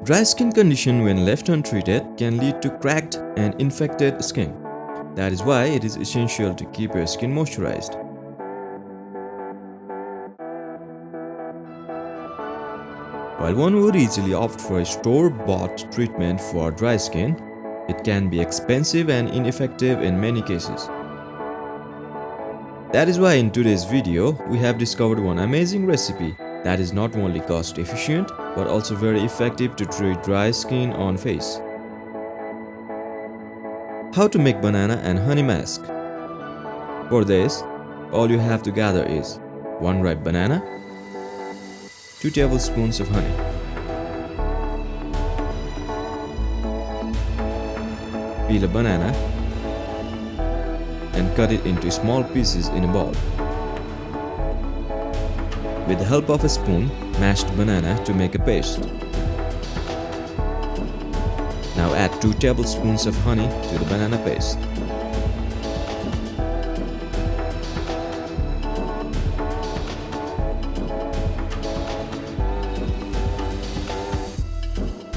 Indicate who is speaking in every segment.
Speaker 1: Dry skin condition when left untreated can lead to cracked and infected skin. That is why it is essential to keep your skin moisturized. While one would easily opt for a store-bought treatment for dry skin, it can be expensive and ineffective in many cases. That is why in today's video, we have discovered one amazing recipe that is not only cost efficient but also very effective to treat dry skin on face. How to make banana and honey mask. For this, all you have to gather is 1 ripe banana, 2 tablespoons of honey, peel a banana and cut it into small pieces in a bowl. With the help of a spoon, mash the banana to make a paste. Now add 2 tablespoons of honey to the banana paste.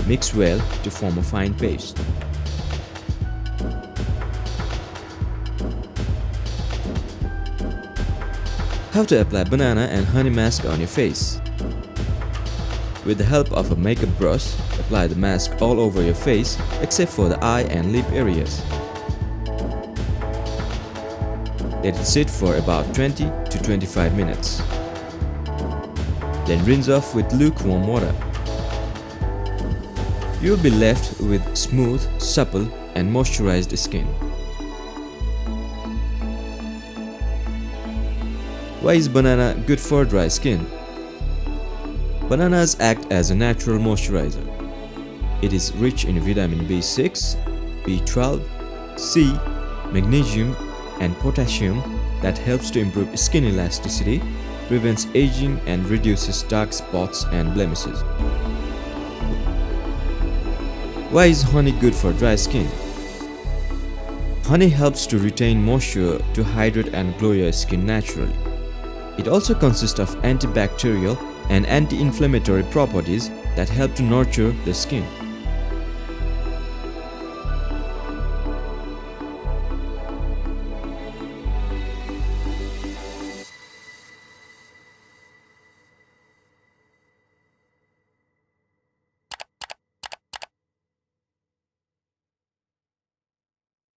Speaker 1: Mix well to form a fine paste. How to apply banana and honey mask on your face. With the help of a makeup brush, apply the mask all over your face except for the eye and lip areas. Let it sit for about 20 to 25 minutes. Then rinse off with lukewarm water. You will be left with smooth, supple and moisturized skin. Why is banana good for dry skin? Bananas act as a natural moisturizer. It is rich in vitamin B6, B12, C, magnesium and potassium that helps to improve skin elasticity, prevents aging and reduces dark spots and blemishes. Why is honey good for dry skin? Honey helps to retain moisture to hydrate and glow your skin naturally. It also consists of antibacterial and anti-inflammatory properties that help to nurture the skin.